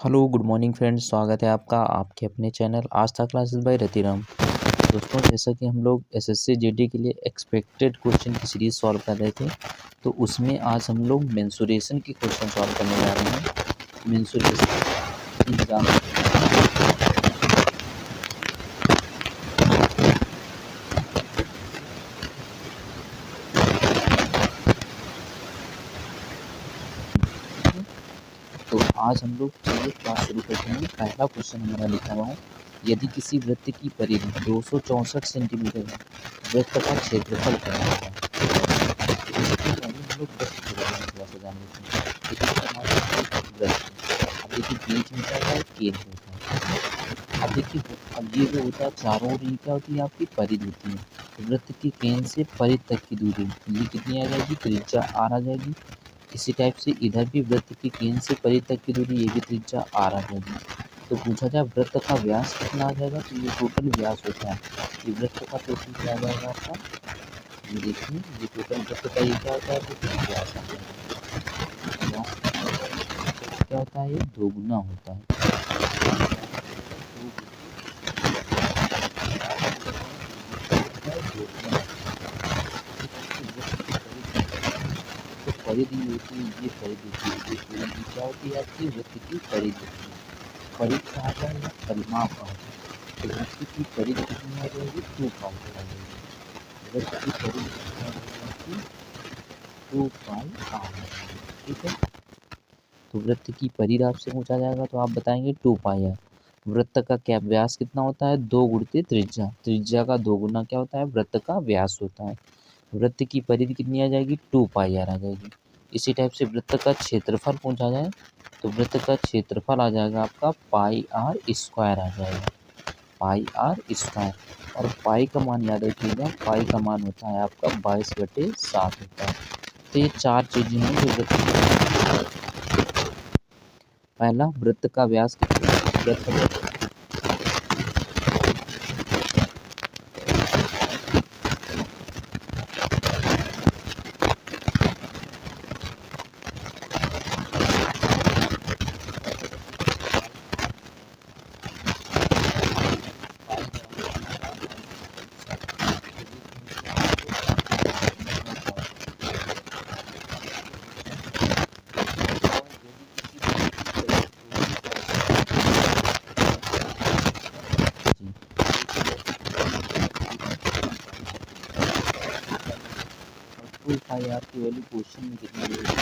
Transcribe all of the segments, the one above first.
Hello good morning friends, स्वागत है आपका आपके अपने चैनल आस्था क्लासेस बाय रतिराम। दोस्तों, जैसा कि हम लोग एसएससी जीडी के लिए एक्सपेक्टेड क्वेश्चन की सीरीज सॉल्व कर रहे थे, तो उसमें आज हम लोग मेंसुरेशन की क्वेश्चन सॉल्व करने जा रहे हैं। मेंसुरेशन एग्जाम तो आज हम लोग चलिए क्लास शुरू करते हैं। पहला क्वेश्चन हमारा लिखा हुआ है, यदि किसी वृत्त की परिधि 264 सेंटीमीटर है, वृत्त का क्षेत्रफल क्या होगा। इसके बारे में हम लोग वृत्त के बारे में थोड़ा सा जान लेते हैं। देखिए हमारा वृत्त, अब देखिए बीच में क्या होता है, केंद्र होता है। अब देखिए अब ये जो होता है चारों ओर, ये क्या होती है, आपकी परिधि होती है। वृत्त के केंद्र से परिधि तक की दूरी ये कितनी आ जाएगी, त्रिज्या आर आ जाएगी। इसी टाइप से इधर भी वृत्त के केंद्र से परिधि तक की दूरी, ये भी त्रिज्या आर आ जाएगी। तो पूछा जाए वृत्त का व्यास कितना आ जाएगा, तो ये टोटल व्यास होता है। ये वृत्त का टोटल क्या आ जाएगा आपका, ये देखिए ये टोटल वृत्त का ये क्या होता है, टोटल व्यास आ जाएगा। व्यास क्या होता है, ये दोगुना होता है। तो परिधि होती है, ये परिधि होती है, ये परिधि क्या होती है, आपकी वृत्त की परिधि होती है। परिधि कहा जाए या परिमाप कहा जाए, तो वृत्त की परिधि कितनी आ जाएगी, 2 पाई आ जाएगी। वृत्त की परिधि कितनी आ जाएगी आपकी, 2 पाई आर। ठीक है, तो वृत्त की परिधि आपसे पूछा जाएगा तो आप बताएंगे 2 पाई आर। वृत्त का क्या व्यास कितना होता है, 2 गुणित त्रिज्या, त्रिज्या का 2 गुना क्या होता है, वृत्त का व्यास होता है। वृत्त की परिधि कितनी आ जाएगी, 2 पाई आर आ जाएगी। इसी टाइप से वृत्त का क्षेत्रफल पूछा जाए तो वृत्त का क्षेत्रफल आ जाएगा आपका पाई आर स्क्वायर आ जाएगा, पाई आर स्क्वायर। और पाई का मान याद रखिएगा, पाई का मान होता है आपका 22/7 होता है। तो ये 4 चीज़ें हैं जो वृत्त, पहला वृत्त का व्यास कितना, वृत्त फुल पाई आर की वैल्यू क्वेश्चन में कितनी दी है,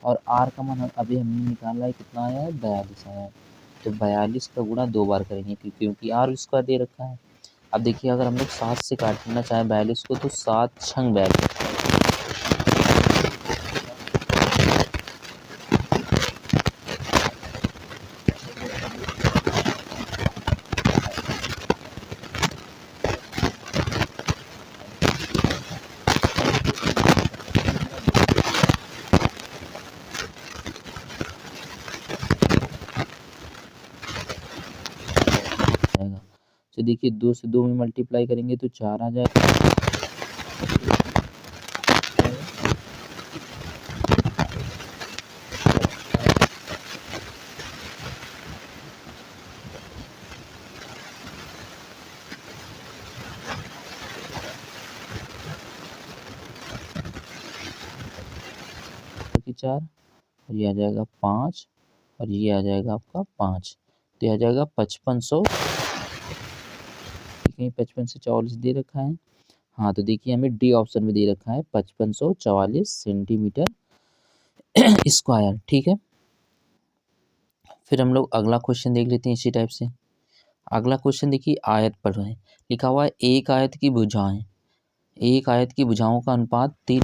और आर का मान अभी हमने निकाला है, कितना आया है, 42 आया है। तो 42 का गुणा 2 बार करेंगे क्योंकि आर स्क्वायर दे रखा है। अब देखिए अगर हम लोग 7 से काटना चाहें 42 को, तो 7 छंग 42 आएगा। तो देखिए 2 से 2 में मल्टीप्लाई करेंगे तो 4 आ जाएगा। आपकी 4 और ये आ जाएगा 5 और ये आ जाएगा आपका 5, तो ये आ जाएगा 5500। कहीं 55 से 44 दे रखा है। हाँ, तो देखिए हमें डी ऑप्शन में दे रखा है 5544 सेंटीमीटर स्क्वायर। ठीक है, फिर हम लोग अगला क्वेश्चन देख लेते हैं इसी टाइप से। अगला क्वेश्चन देखिए, आयत पर है लिखा हुआ है एक आयत की भुजाएं, एक आयत की भुजाओं का अनुपात 3।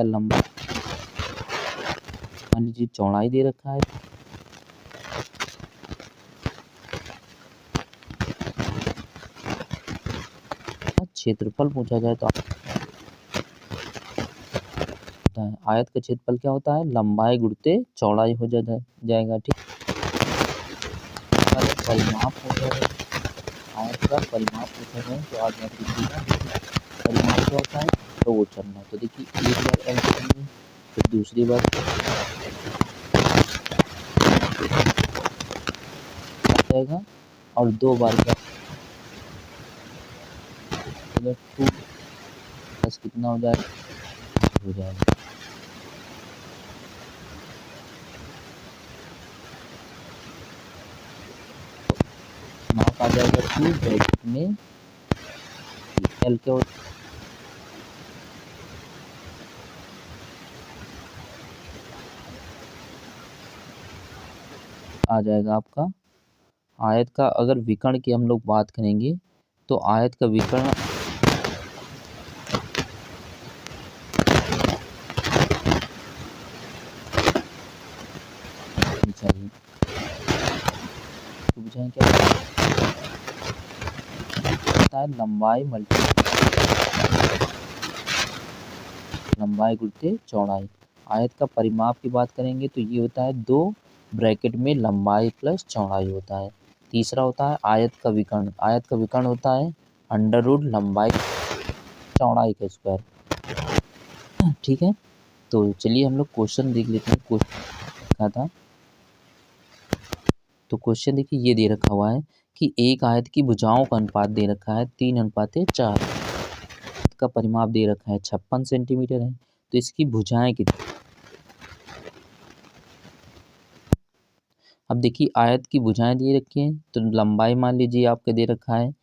लंबा मान लीजिए चौड़ाई दे रखा है, क्षेत्रफल पूछा जाए तो आयत का क्षेत्रफल क्या होता है, लंबाई गुणित चौड़ाई हो जाएगा। ठीक, परिमाप पूछा जाए, आयत का परिमाप पूछा जाए तो आज मैं पूछूंगा परिमाप क्या होता है, तो वो चलना। तो देखिए एक बार एल करेंगे, फिर दूसरी बार जाएगा और 2 बार क्या अगर 2 प्लस कितना हो जाएगा माप आ जाएगा 2 ब्रैकेट में एल क्या आ जाएगा आपका। आयत का अगर विकर्ण की हम लोग बात करेंगे तो आयत का विकर्ण चाहिए, तो बुझाएं क्या होता है, लंबाई गुणित चौड़ाई। आयत का परिमाप की बात करेंगे तो ये होता है 2 ब्रैकेट में लंबाई प्लस चौड़ाई होता है। तीसरा होता है आयत का विकर्ण, आयत का विकर्ण होता है अंडर रूट लंबाई चौड़ाई का स्क्वायर। ठीक है, तो चलिए हम लोग क्वेश्चन देख लेते हैं। क्वेश्चन क्या था, तो क्वेश्चन देखिए ये दे रखा हुआ है कि एक आयत की भुजाओं का अनुपात दे रखा है 3:4, का परिमाप दे रखा है 56 सेंटीमीटर है, तो इसकी भुजाएं कितनी। अब देखिए आयत की भुजाएं दे रखी हैं, तो लंबाई मान लीजिए आपके दे रखा है,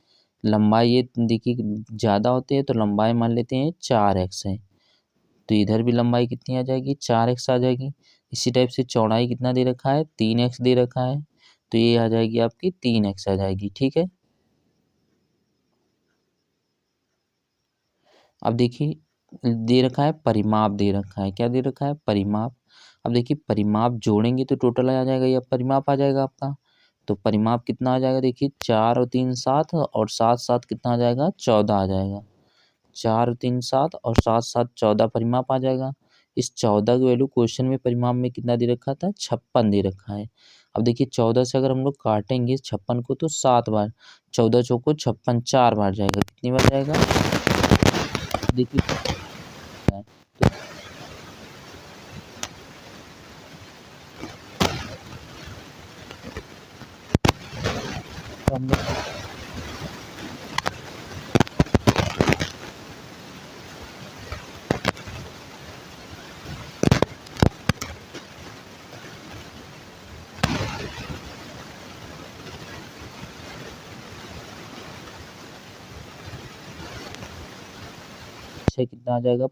लंबाई ये देखिए ज़्यादा होती है तो लंबाई मान लेते हैं 4x है, तो इधर भी लंबाई कितनी आ जाएगी 4x आ जाएगी। इसी टाइप से चौड़ाई कितना दे रखा है 3x दे रखा है, तो ये आ जाएगी आपकी 3x आ जाएगी। ठीक है, अब देखिए दे रखा है परिमाप दे रखा है, क्या दे रखा है परिमाप। अब देखिए परिमाप जोड़ेंगे तो टोटल आ जाएगा, या परिमाप आ जाएगा आपका, तो परिमाप कितना आ जाएगा देखिए 4 और 3 7 और 7 7 कितना आ जाएगा 14 आ जाएगा। 4 और 3 7 और 7 7 14 परिमाप आ जाएगा। इस 14 की वैल्यू क्वेश्चन में परिमाप में कितना दे रखा था 56 दे रखा है। अब देखिए 14 से अगर हम लोग काटेंगे 56 को तो 7 बार, 14 चौको 56 4 बार जाएगा, कितनी बार जाएगा देखिए तो हम लोग कितना आ जाएगा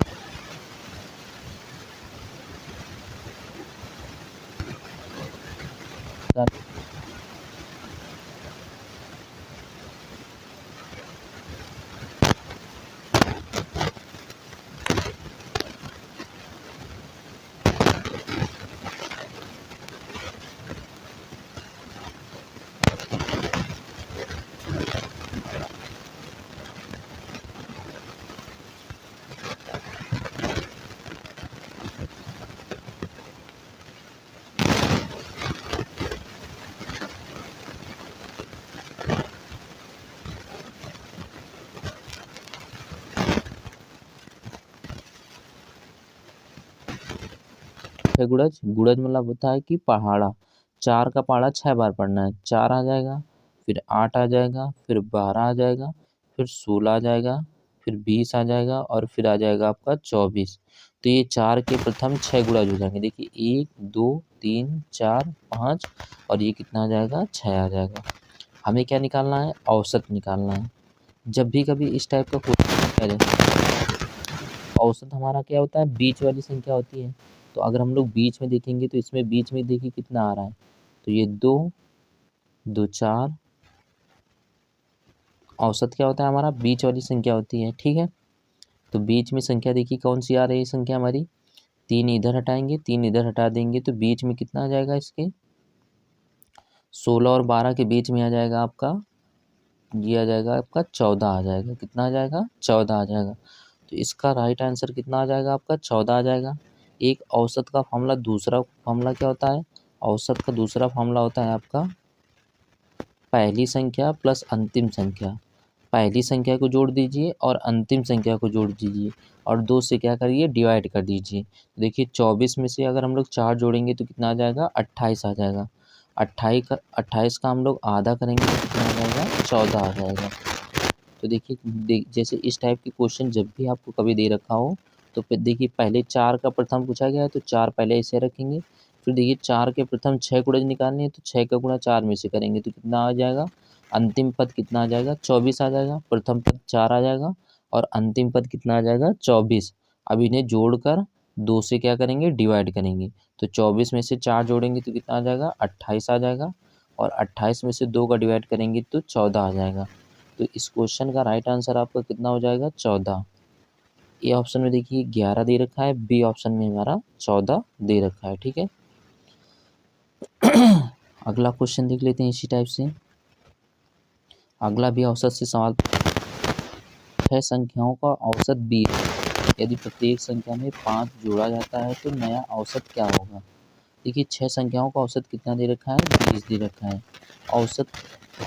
है गुड़ज, गुड़ज मतलब होता है कि पहाड़ा। 4 का पहाड़ा 6 बार पढ़ना है, 4 आ जाएगा, फिर 8 आ जाएगा, फिर 12 आ जाएगा, फिर 16 आ जाएगा, फिर 20 आ जाएगा और फिर आ जाएगा आपका 24। तो ये 4 के प्रथम 6 गुणज हो जाएंगे। देखिए 1 2 3 4 5 और ये कितना आ जाएगा, 6 आ जाएगा। हमें क्या निकालना है, औसत निकालना है। जब भी कभी इस टाइप का क्वेश्चन आ जाए, औसत हमारा क्या होता है, बीच वाली संख्या होती है। तो अगर हम लोग बीच में देखेंगे तो इसमें बीच में देखिए कितना आ रहा है, तो ये 2 2 4 औसत क्या होता है हमारा, बीच वाली संख्या होती है। ठीक है, तो बीच में संख्या देखिए कौन सी आ रही है संख्या हमारी, 3 इधर हटाएंगे, 3 इधर हटा देंगे तो बीच में कितना आ जाएगा इसके, 16 और 12 के बीच में आ जाएगा आपका, ये आ जाएगा आपका 14 आ जाएगा। कितना आ जाएगा, 14 आ जाएगा। तो इसका राइट आंसर कितना आ जाएगा आपका, 14 आ जाएगा। एक औसत का फॉर्मूला, दूसरा फॉर्मूला क्या होता है, औसत का दूसरा फॉर्मूला होता है आपका पहली संख्या प्लस अंतिम संख्या। पहली संख्या को जोड़ दीजिए और अंतिम संख्या को जोड़ दीजिए और 2 से क्या करिए, डिवाइड कर दीजिए। देखिए 24 में से अगर हम लोग 4 जोड़ेंगे तो कितना आ जाएगा, 28 आ जाएगा। 28 का हम लोग आधा करेंगे तो कितना आ जाएगा, 14 आ जाएगा। तो देखिए जैसे इस टाइप के क्वेश्चन जब भी आपको कभी दे रखा हो तो फिर देखिए पहले 4 का प्रथम पूछा गया है तो 4 पहले ऐसे रखेंगे। फिर देखिए 4 के प्रथम 6 गुणज निकालने हैं तो 6 का गुणा 4 में से करेंगे तो कितना आ जाएगा, अंतिम पद कितना आ जाएगा, 24 आ जाएगा। प्रथम पद 4 आ जाएगा और अंतिम पद कितना आ जाएगा, 24। अब इन्हें जोड़कर 2 से क्या करेंगे, डिवाइड करेंगे। तो 24 में से 4 जोड़ेंगे तो कितना आ जाएगा, 28 आ जाएगा और 28 में से 2 का डिवाइड करेंगे तो 14 आ जाएगा। तो इस क्वेश्चन का राइट आंसर आपका कितना हो जाएगा, 14। ए ऑप्शन में देखिए 11 दे रखा है, बी ऑप्शन में हमारा 14 दे रखा है। ठीक है, अगला क्वेश्चन देख लेते हैं इसी टाइप से। अगला भी औसत से सवाल, 6 संख्याओं का औसत 20, यदि प्रत्येक संख्या में 5 जोड़ा जाता है तो नया औसत क्या होगा। देखिए 6 संख्याओं का औसत कितना दे रखा है, 20 दे रखा है। औसत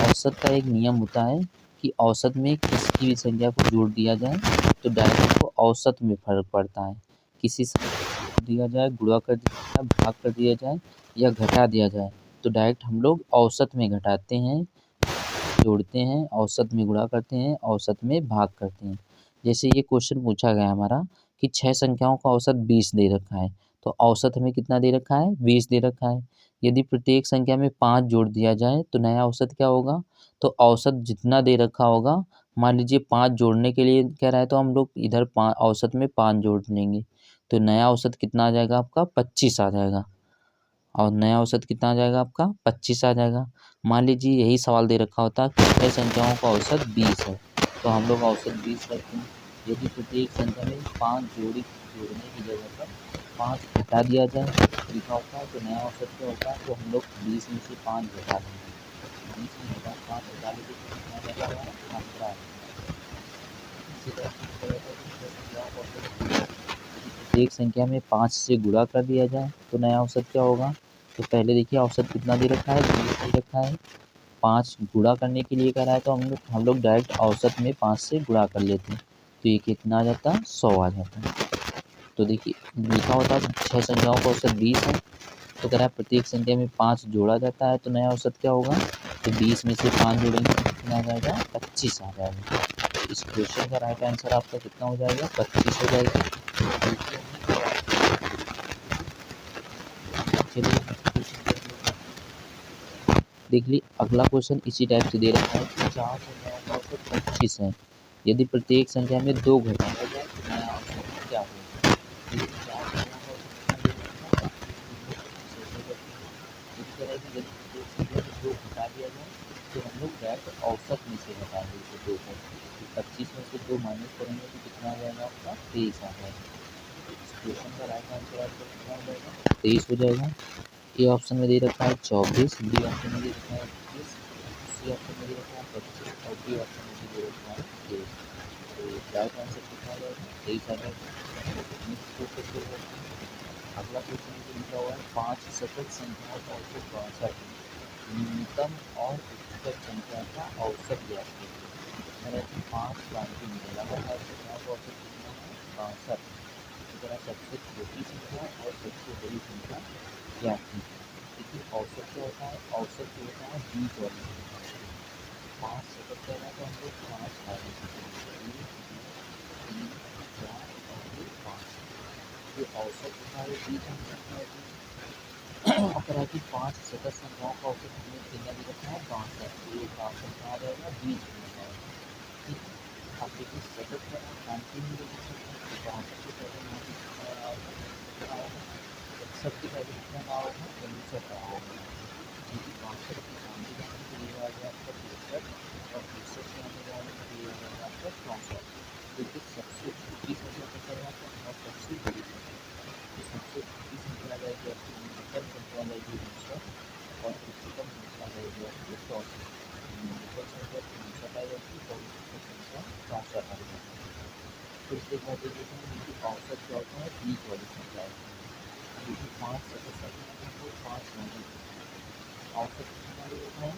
औसत का एक नियम होता है कि औसत में किसी भी संख्या को जोड़ दिया जाए तो डायरेक्ट को औसत में फर्क पड़ता है। किसी से दिया जाए, गुणा कर दिया जाए, भाग कर दिया जाए या घटा दिया जाए तो डायरेक्ट हम लोग औसत में घटाते हैं, जोड़ते हैं, औसत में गुणा करते हैं, औसत में भाग करते हैं। जैसे ये क्वेश्चन पूछा गया हमारा कि 6 संख्याओं का औसत 20 दे रखा है तो औसत हमें कितना दे रखा है, 20 दे रखा है। यदि प्रत्येक संख्या में 5 जोड़ दिया जाए तो नया औसत क्या होगा, तो औसत जितना दे रखा होगा, मान लीजिए 5 जोड़ने के लिए कह रहा है तो हम लोग इधर औसत में 5 जोड़ लेंगे तो नया औसत कितना आ जाएगा आपका, 25 आ जाएगा। और नया औसत कितना आ जाएगा आपका, 25 आ जाएगा। मान लीजिए यही सवाल दे रखा होता कि 6 संख्याओं का औसत 20 है तो हम लोग औसत 20 करते हैं। यदि प्रत्येक संख्या में 5 जोड़ने की जगह पर 5 घटा दिया जाए लिखा होता है तो नया औसत क्या होता है, तो हम लोग 20 में से 5 घटा देंगे। 20 में 5 घटा लेंगे तो कितना आ जाएगा हमारा, 15। इसी तरह से संख्याओं का औसत एक संख्या में 5 से गुणा कर दिया जाए तो नया औसत क्या होगा। तो पहले देखिए औसत कितना दे रखा है, 20 दे रखा है। 5 गुणा करने के लिए कह रहा है तो हम लोग डायरेक्ट औसत में 5 से गुणा कर लेते हैं तो ये कितना आ जाता है, 100 आ जाता है। तो देखिए लिखा होता है 6 संख्याओं का औसत 20 है तो कह रहा है प्रत्येक संख्या में 5 जोड़ा जाता है तो नया औसत क्या होगा, तो 20 में से 5 जोड़ेंगे तो कितना आ जाएगा, 25 आ जाएगा। इस क्वेश्चन का राइट आंसर आपका कितना हो जाएगा, 25 हो जाएगा। चलिए देख ली, अगला क्वेश्चन इसी टाइप से दे रखा है कि 4 संख्याओं का औसत 25 है, यदि प्रत्येक संख्या में 2 घटाया जाए तो नया औसत क्या होगा। देखिए 4 संख्याओं का औसत कितना दे रखा है, इस तरह की यदि प्रत्येक संख्या में 2 घटा दिया जाए तो हम लोग डायरेक्ट औसत में से घटाएंगे इसे 2 को। तो 25 में से 2 माइनस करेंगे तो कितना आ जाएगा आपका, 23 आ जाएगा। इस क्वेश्चन का राइट आंसर आपका कितना हो जाएगा, 23 हो जाएगा। ए ऑप्शन में दे रखा है 24, बी ऑप्शन में दे रखा है 21, सी ऑप्शन में दे रखा है 25 और डी ऑप्शन में दे रखा है 23। तो राइट आंसर कितना आ जाएगा, 23 आ जाएगा। नेक्स्ट क्वेश्चन को करते हैं। अगला क्वेश्चन में लिखा हुआ है 5 सतत संख्याओं का औसत 62, न्यूनतम और उच्चतम संख्या का औसत ज्ञात कीजिए। 5 क्रांति में लगातार संख्याओं का औसत कितना है, 62। जरा सबसे छोटी संख्या और सबसे बड़ी संख्या क्या थी। देखिए औसत क्या होता है, औसत जो होता है बीच वाली संख्या। 5 सेकंड पहला तो हम लोग 5 आगे सीखेंगे, 1 2 3 4 और ये 5। ये औसत होता है बीच में संख्या होती है। अगर आगे 5 सतत संख्याओं का औसत हमें कितना दे रखा है 62, तो ये 62 कहाँ रहेगा, बीच में आ जाएगा। ठीक है, अब देखिए सतत का अंतिम में देख सकते हैं, तो 62 के पहले यहाँ पे कितना आएगा, कितना आएगा, 61 के पहले कितना आओगे, 59 आओगे। ठीक है, 62 के सामने जाएंगे तो ये आ गया आपका 63, और 63 के आने जाएंगे तो ये आ जाएगा आपका 64। देखिए सबसे छोटी संख्या को करवाते हैं और सबसे बड़ी संख्या, तो सबसे छोटी संख्या आ जाएगी आपकी न्यूनतम संख्या आ जाएगी 59, और उच्चतम संख्या आ जाएगी आपकी 64। न्यूनतम संख्या 59 आ जाएगी और उच्चतम संख्या 64 आ जाएगी। फिर इसके बाद देख लेते हैं कि औसत क्या होता है, बीच वाली संख्या होती है। देखिए 5 सतत संख्या को 5 माइनस औसत कितना दे रखा है,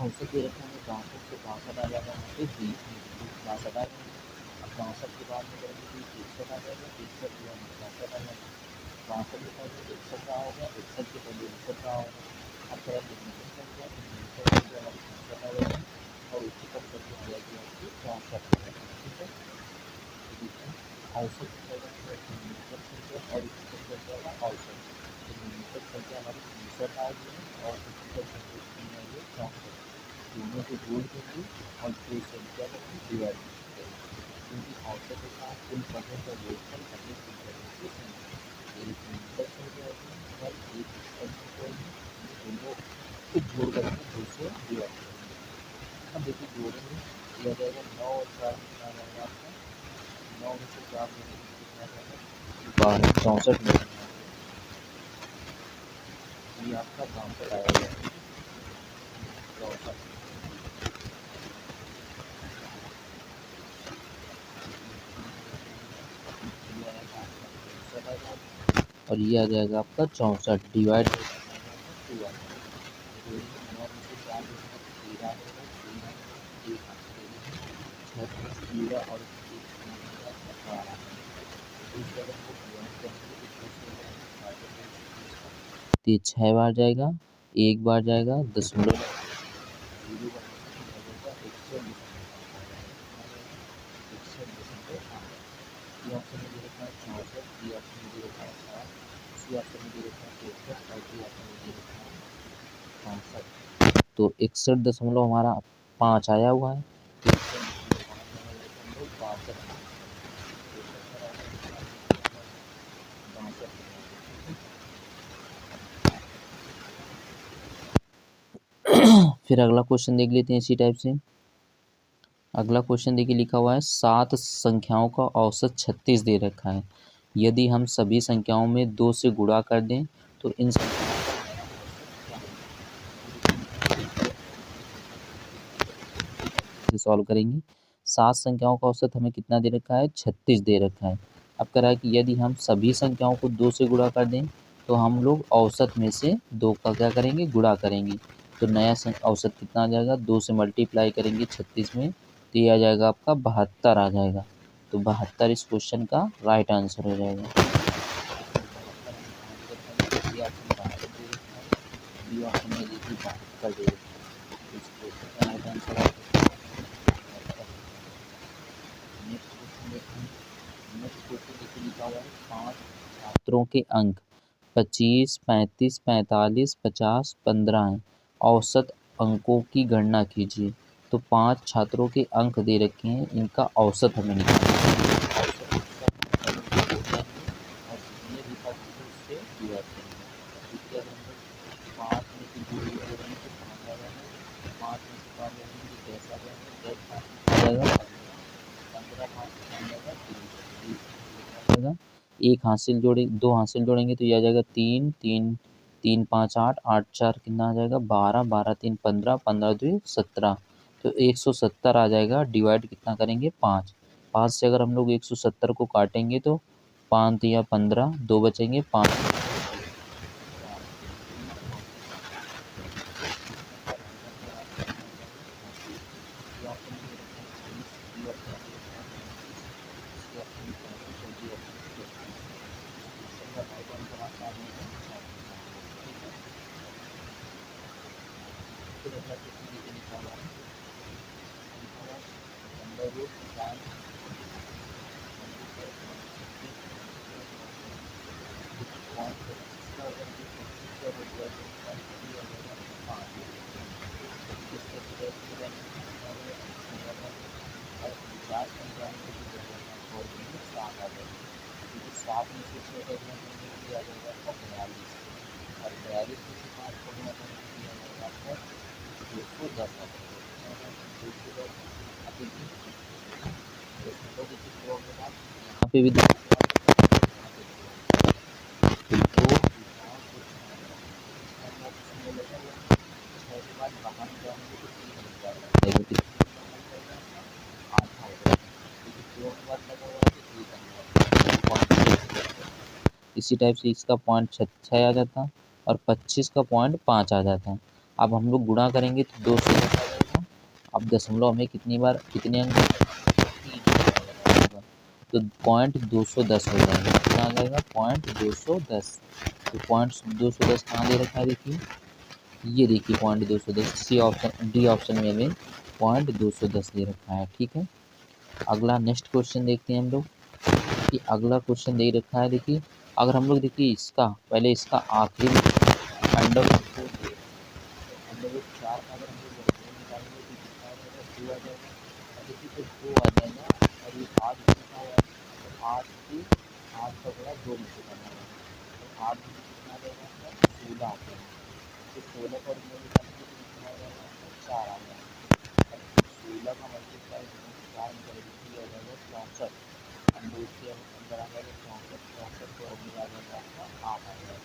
औसत दे रखा है 62 से 62 आ जाएगा यहाँ पे बीच में, तो 62 आ जाएगा। अब 62 के बाद में करेंगे तो 61 आ जाएगा, 61 के बाद में 62 आ जाएगा, 62 के पहले 61 रहा होगा, 61 के पहले 59 रहा होगा। अब करेंगे न्यूनतम संख्या, तो न्यूनतम संख्या हमारी 59 आ जाएगी और उच्चतम संख्या आ जाएगी आपकी 64 आ जाएगी। ठीक है, औसत न्यूनतम संख्या और उच्चतम संख्या का औसत, तो न्यूनतम संख्या हमारी 59 आ गई है और उच्चतम संख्या कितनी आई है 64। दोनों को जोड़ देंगे और दो संख्या को डिवाइड करेंगे, क्योंकि औसत होता है कुल पदों का योगफल अपने कुल पदों की संख्या। न्यूनतम संख्या होती है हर एक पद को दोनों को जोड़ करके 2 से डिवाइड करेंगे। अब देखिए जोड़ेंगे, यह आ जाएगा 9 और 4 कितना आ जाएगा आपका, 9 में से 4 में कितना जाएगा 12, 64 में ये आपका 62 आएगा, 64। और ये आ जाएगा आपका 64 डिवाइड और ये 6 बार जाएगा, 1 बार जाएगा, दशमलव तो 61.5 आया हुआ है। फिर अगला क्वेश्चन देख लेते हैं इसी टाइप से। अगला क्वेश्चन देखिए लिखा हुआ है 7 संख्याओं का औसत 36 दे रखा है। यदि हम सभी संख्याओं में 2 से गुणा कर दें तो इन सॉल्व करेंगे। 7 संख्याओं का औसत हमें कितना दे रखा है, 36 दे रखा है। अब कह रहा है कि यदि हम सभी संख्याओं को 2 से गुणा कर दें तो हम लोग औसत में से 2 का क्या करेंगे, गुणा करेंगे। तो नया औसत कितना आ जाएगा, 2 से मल्टीप्लाई करेंगे 36 में तो ये आ जाएगा आपका 72 आ जाएगा। तो 72 इस क्वेश्चन का राइट आंसर हो जाएगा। छात्रों के अंक 25, 35, 45, 50, 15 हैं। औसत अंकों की गणना कीजिए। तो 5 छात्रों के अंक दे रखे हैं, इनका औसत हमें निकालना है। एक हासिल जोड़े, 2 हासिल जोड़ेंगे तो ये आ जाएगा 3, 3, 3, 5, 8, 8, 4 कितना आ जाएगा 12, 12, 3, 15, 15, 2, 17। तो 170 आ जाएगा। डिवाइड कितना करेंगे 5, 5 से अगर हम लोग 170 को काटेंगे तो 5 या 15, 2 बचेंगे 5। सात में से छः का गुणा करेंगे तो ये आ जाएगा आपका 42 और 42 में से 5 का गुणा करेंगे तो ये आ जाएगा आपका 210 आ जाएगा 210। अब देखिए दशमलव के चित्र के बाद यहाँ पे भी इसी टाइप से इसका पॉइंट 6 आ जाता है और 25 का पॉइंट 5 आ जाता है। अब हम लोग गुणा करेंगे तो 2 से 10 आ जाएगा। अब दशमलव में कितनी बार कितने अंक तो पॉइंट 210 हो जाएगा। कितना आ जाएगा पॉइंट 210। तो पॉइंट 210 कहाँ दे रखा है देखिए, ये देखिए point 210 C option D option में पॉइंट 210 दे रखा है। ठीक है, अगला नेक्स्ट क्वेश्चन देखते हैं हम लोग कि अगला क्वेश्चन दे रखा है। देखिए अगर हम लोग देखिए इसका पहले इसका आखिरी अंडर अंडर 4 का अगर हम लोग निकालेंगे तो कितना आ जाएगा 2 आ जाएगा। देखिए तो 2 आ जाएगा और ये 8 कितना हुआ तो 8 की 8 का गुणा 2 में से करना है तो 8 में कितना आ जाएगा आपका 16 आ जाएगा। तो 16 का original निकालेंगे तो कितना आ जाएगा आपका 4 आ जाएगा। अब 16 का मल्टीप्लाई 4 में करेंगे तो ये आ जाएगा 64 अंडर उसके अंदर आ जाएगा 64 64 को original आ जाएगा आपका 8 आ जाएगा।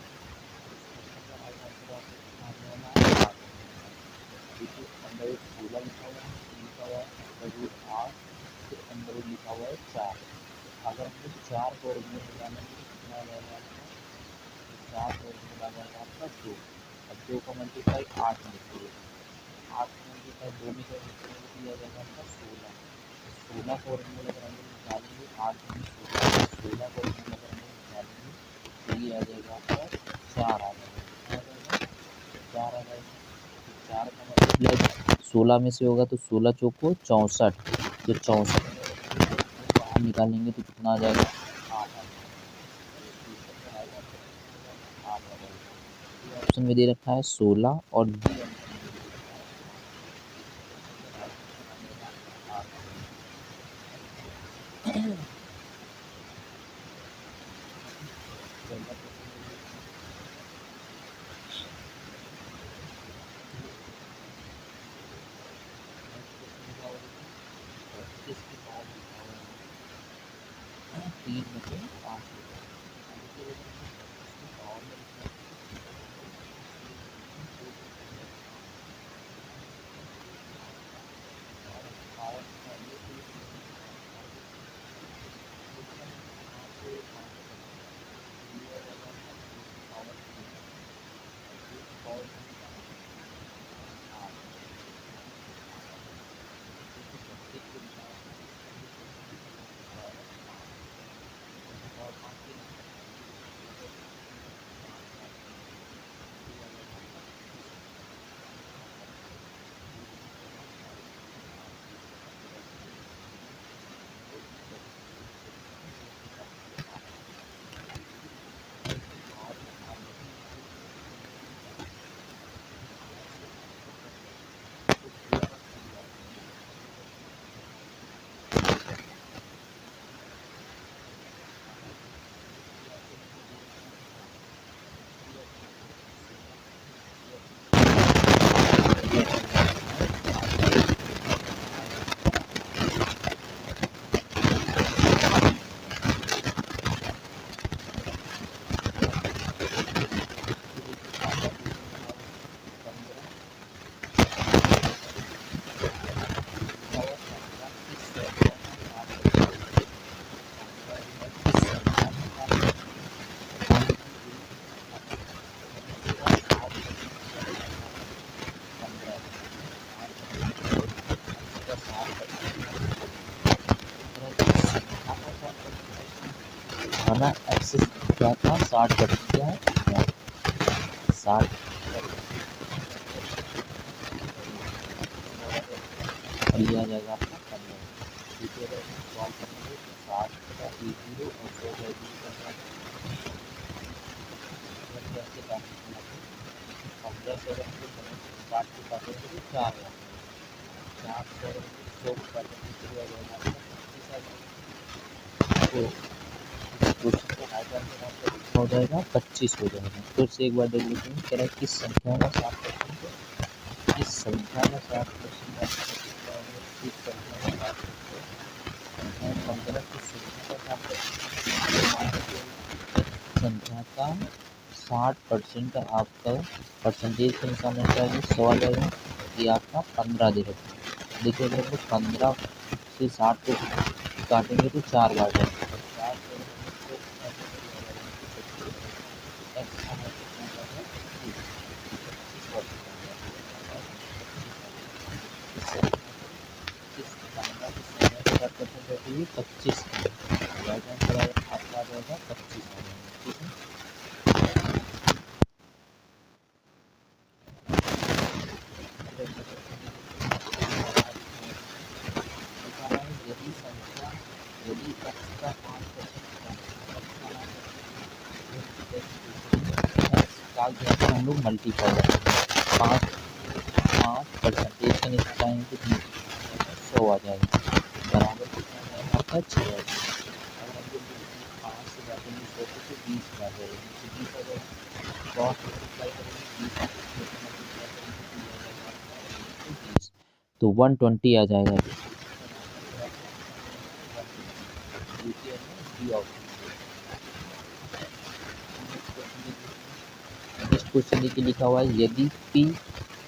देखिए अंडर 16 लिखा हुआ है अंडर रूट 8 फिर अंडर रूट लिखा हुआ है 4। अगर हम लोग 4 को ओरिजिनल निकालेंगे तो कितना आ जाएगा आपका 4 को ओरिजिनल आ जाएगा आपका 2। अब 2 का मल्टीप्लाई 8 में लिखिए 8 का मल्टीप्लाई 2 में करेंगे तो आ जाएगा आपका 16। 16 को ओरिजिनल अगर हम लोग निकालेंगे 8 में 16 को ओरिजिनल अगर हम लोग निकालेंगे तो ये आ जाएगा आपका 4 आ जाएगा। 4 आ जाएगा 4 का मतलब 16 में से होगा तो 16 चौको 64 तो 64 बाहर निकालेंगे तो कितना आ जाएगा 8 आ जाएगा। ऑप्शन में दे रखा है 16 और ना एक्सेस क्या था 60 क्या है 60 और ये आ जाएगा आपका 15। ठीक है सॉल्व करेंगे तो 60 का 0 और 100 का 0 4 4 से 100 काटेंगे तो आ जाएगा आपका 25 आ जाएगा। तो इस क्वेश्चन का राइट आंसर आपका कितना हो जाएगा? 25 हो जाएगा। फिर से एक बार देख लेते हैं, कह रहा है किस संख्या का 7%, किस संख्या का 7% आपका कितना होगा? किस संख्या का 7% और 15 किस संख्या का 7%? संख्या का 60% आपका परसेंटेज के हिसाब में क्या है? 100 आ जाएगा। ये आपका 15 दे रखा है। देखिए अगर हम लोग 15 से 60 को काटेंगे तो 4 बार जाएगा। 4 से अगर हम लोग 100 को काटेंगे तो आ जाएगा 25 एक्स का है कितना आ जाएगा? 25% आ जाएगा। इस संख्या को इस 15 की संख्या का 60% रहती है 25 की। राइट आंसर आपका आ जाएगा 25 आ जाएगा। ठीक है। यदि संख्या यदि x का 5% काल से हम लोग मल्टीप्लाई करेंगे 5% के नीचे आएंगे तो 100 आ जाएगा बराबर कितना आ जाएगा आपका 6 आ जाएगा। अगर हम लोग 5 से काटेंगे 100 को तो 20 आ जाएगा, नीचे 20 आ जाएगा। 100 मल्टीप्लाई करेंगे 20 से मल्टीप्लाई करेंगे तो आ जाएगा आपका 20 तो 120 आ जाएगा। नेक्स्ट क्वेश्चन देखिए लिखा हुआ है यदि पी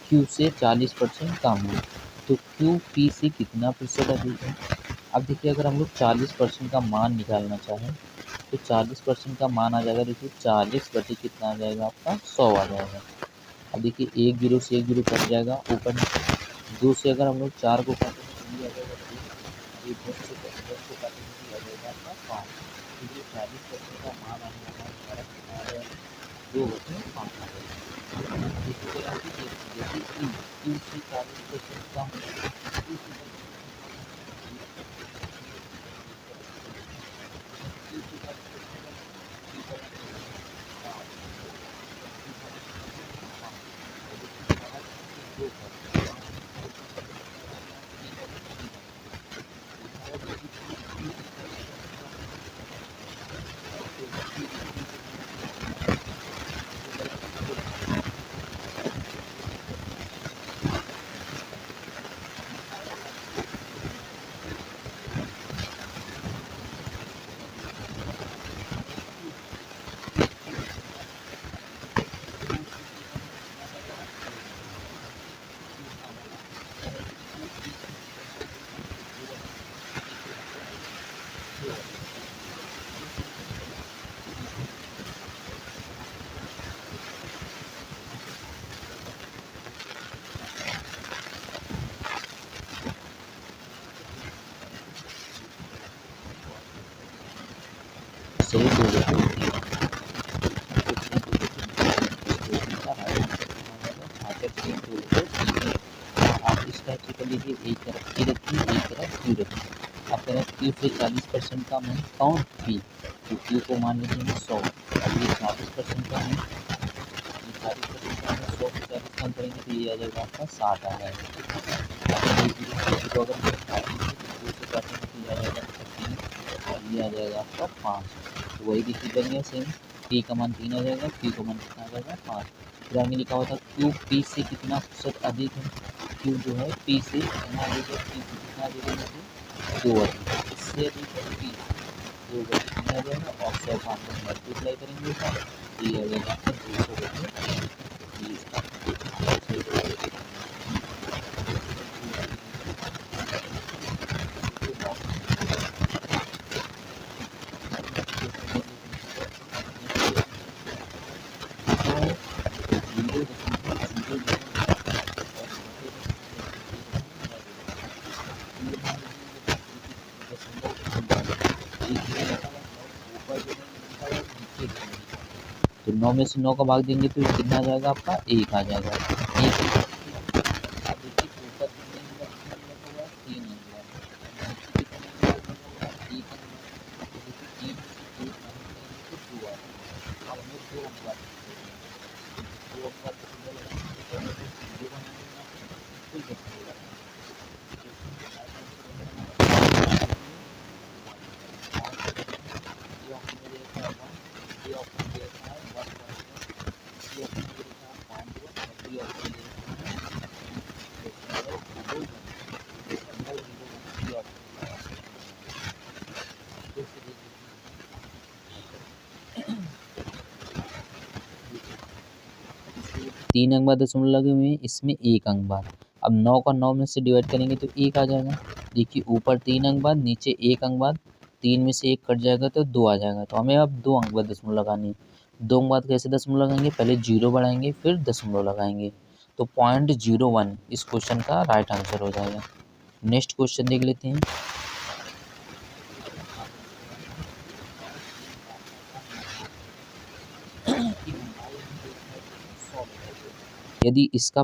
क्यू से 40% कम है तो क्यू पी से कितना प्रतिशत अधिक है। अब देखिए अगर हम लोग 40% का मान निकालना चाहें तो 40% का मान आ जाएगा। देखिए 40 बटे कितना आ जाएगा आपका 100 आ जाएगा। अब देखिए एक जीरो से एक जीरो कट जाएगा ऊपर नीचे। 2 से अगर हम लोग 4 को काटेंगे तो ये आ जाएगा 2। ये 10 से 10 को काटेंगे तो आ जाएगा आपका 5। तो ये 40% का मान आने वाला है हमारा कितना आ जाएगा 2/5 आ जाएगा। इसी तरह से यदि क्यू से 40% कम है क्यू से 40% क्यू से 40% कम क्यू का मान कितना है आप इस टाइप से कर लीजिए, एक तरफ की रखिए एक तरफ क्यू रखिए। आप तरफ क्यू से 40% कम है कौन पी, तो क्यू को मान लीजिए 100। अब ये 40% कम है, ये 40% कम है, 100 से 40 कम करेंगे तो ये आ जाएगा आपका 60 आ जाएगा। तो अगर हम काटेंगे तो 2 से काटेंगे तो ये आ जाएगा 30 और ये आ जाएगा आपका 5। तो वही रिपीट करेंगे सेम, पी का मान 3 आ जाएगा, क्यू का मान कितना आ जाएगा 5। फिर आगे लिखा हुआ था क्यू पी से कितना प्रतिशत अधिक है। क्यू जो है पी से कितना अधिक है, पी से कितना अधिक है, 2 अधिक है। इससे अधिक है पी 2 बटे 3 आ जाएगा और 100 का हम लोग मल्टीप्लाई करेंगे तो ये आ जाएगा आपका 200 बटे 20। तो 9 में से 9 का भाग देंगे तो कितना आ जाएगा आपका 1 आ जाएगा। 1 ए ऑप्शन दे रखा है 1.1, सी ऑप्शन दे रखा है 0.1 और डी ऑप्शन दे रखा है 0.01, डी ऑप्शन फिर से देख लीजिए 3 अंक बाद दशमलव लगे हुए हैं, इसमें 1 अंक बाद। अब 9 का 9 में से डिवाइड करेंगे तो 1 आ जाएगा। देखिए ऊपर 3 अंक बाद, नीचे 1 अंक बाद, 3 में से 1 कट जाएगा तो 2 आ जाएगा। तो हमें अब 2 अंक बाद दशमलव लगानी है। 2 अंक बाद कैसे दशमलव लगाएंगे, पहले 0 बढ़ाएंगे फिर दशमलव लगाएंगे। तो 0.01 इस क्वेश्चन का राइट आंसर हो जाएगा। नेक्स्ट क्वेश्चन देख लेते हैं। यदि इसका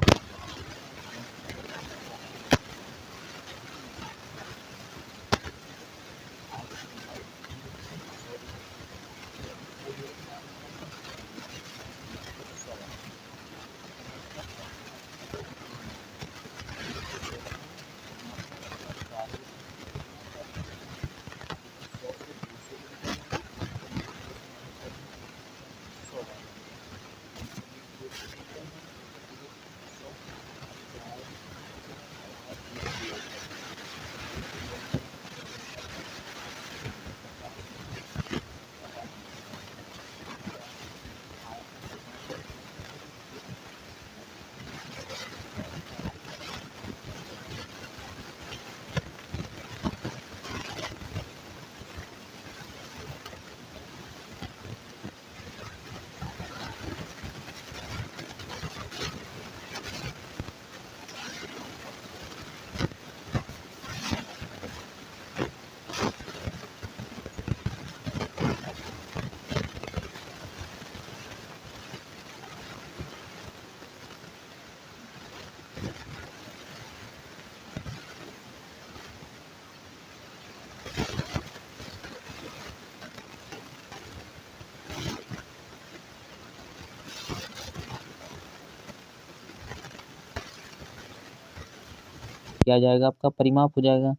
क्या जाएगा, आपका परिमाप हो जाएगा।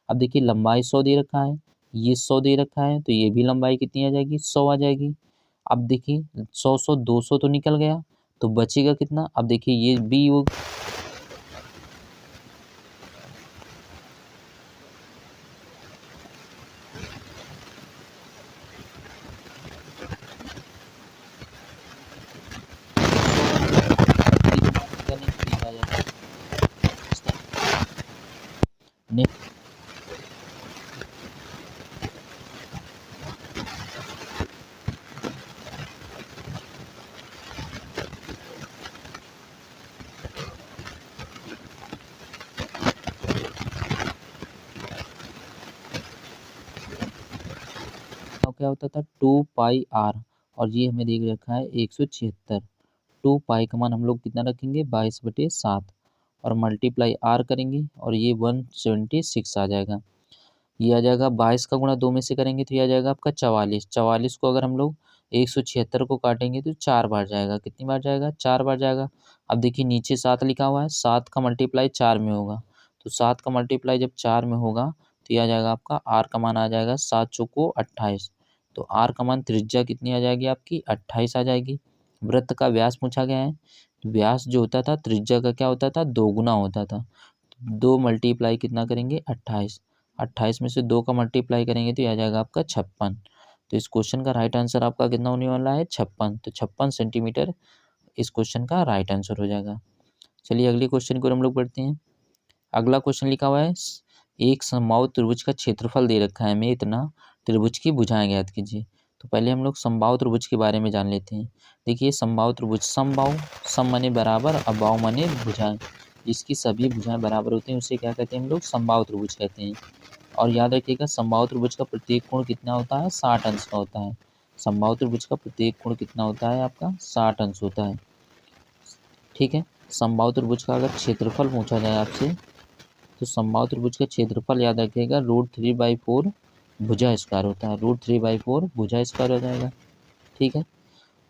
अब देखिए लंबाई 100 दे रखा है, ये 100 दे रखा है, तो ये भी लंबाई कितनी आ जाएगी, 100 आ जाएगी। अब देखिए 100 200 तो निकल गया, तो बचेगा कितना। अब देखिए ये भी वो क्या होता था 2πr, और ये हमें देख रखा है 176। 2π का मान हम लोग कितना रखेंगे, 22/7, और मल्टीप्लाई r करेंगे और ये 176 आ जाएगा। ये आ जाएगा 22 का गुणा 2 में से करेंगे तो ये आ जाएगा आपका 44। 44 को अगर हम लोग 176 को काटेंगे तो 4 बार जाएगा। कितनी बार जाएगा, 4 बार जाएगा। अब देखिए नीचे 7 लिखा हुआ है, 7 का मल्टीप्लाई 4 में होगा, तो 7 का मल्टीप्लाई जब 4 में होगा तो ये आ जाएगा आपका आर का मान आ जाएगा 7 चौको 28। तो आर का मान त्रिज्या कितनी आ जाएगी आपकी, 28 आ जाएगी। वृत्त का व्यास पूछा गया है, व्यास जो होता था त्रिज्या का क्या होता था, 2 गुना होता था। 2 मल्टीप्लाई कितना करेंगे, 28। 28 में से 2 का मल्टीप्लाई करेंगे तो ये आ जाएगा आपका 56। तो इस क्वेश्चन का राइट आंसर आपका कितना होने वाला है, 56। तो 56 सेंटीमीटर इस क्वेश्चन का राइट आंसर हो जाएगा। चलिए अगले क्वेश्चन को हम लोग पढ़ते हैं। अगला क्वेश्चन लिखा हुआ है, एक समबाहु त्रिभुज का क्षेत्रफल दे रखा है हमें इतना, त्रिभुज की भुजाएं ज्ञात कीजिए। तो पहले हम लोग समबाहु त्रिभुज के बारे में जान लेते हैं। देखिए समबाहु त्रिभुज, समबाहु सम माने बराबर, और बाहु माने भुजाएं, जिसकी सभी भुजाएं बराबर होती हैं उसे क्या कहते हैं हम लोग, समबाहु त्रिभुज कहते हैं। और याद रखिएगा समबाहु त्रिभुज का प्रत्येक कोण कितना होता है, 60 अंश का होता है। समबाहु त्रिभुज का प्रत्येक कोण कितना होता है आपका, 60 अंश होता है। ठीक है। समबाहु त्रिभुज का अगर क्षेत्रफल पूछा जाए आपसे, तो समबाहु त्रिभुज का क्षेत्रफल याद रखिएगा √3/4 भुजा स्क्वायर होता है। √3/4 भुजा स्क्वायर हो जाएगा। ठीक है।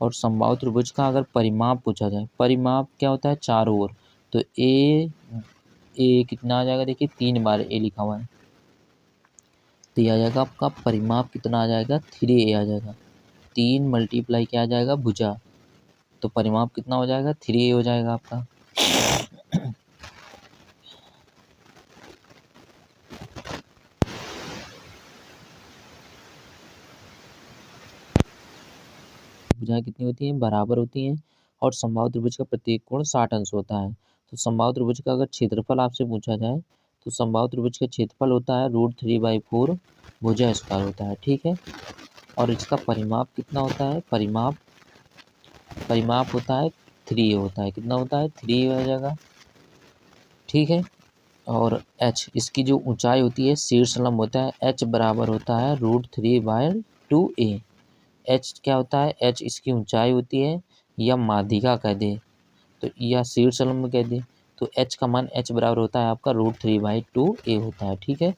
और समबाहु त्रिभुज का अगर परिमाप पूछा जाए, परिमाप क्या होता है, चारों ओर, तो ए कितना आ जाएगा, देखिए 3 बार ए लिखा हुआ है, तो ये आ जाएगा आपका परिमाप कितना आ जाएगा, 3a आ जाएगा। 3 मल्टीप्लाई क्या आ जाएगा, भुजा, तो परिमाप कितना हो जाएगा, 3a हो जाएगा आपका। भुजाएं कितनी होती हैं, बराबर होती हैं, और समबाहु त्रिभुज का प्रत्येक कोण 60 अंश होता है। तो समबाहु त्रिभुज का अगर क्षेत्रफल आपसे पूछा जाए तो समबाहु त्रिभुज का क्षेत्रफल होता है √3/4 भुजा स्क्वायर होता है, ठीक है। और इसका परिमाप कितना होता है, परिमाप होता है 3a होता है, कितना होता है, 3a हो जाएगा, ठीक है। और h, इसकी जो ऊंचाई होती है, शीर्ष लंब होता है, h बराबर होता है √3/2a। h क्या होता है, h इसकी ऊंचाई होती है, या माध्यिका कह दे तो, या शीर्ष लंब कह दे तो h का मान h बराबर होता है आपका √3/2a होता है, ठीक है।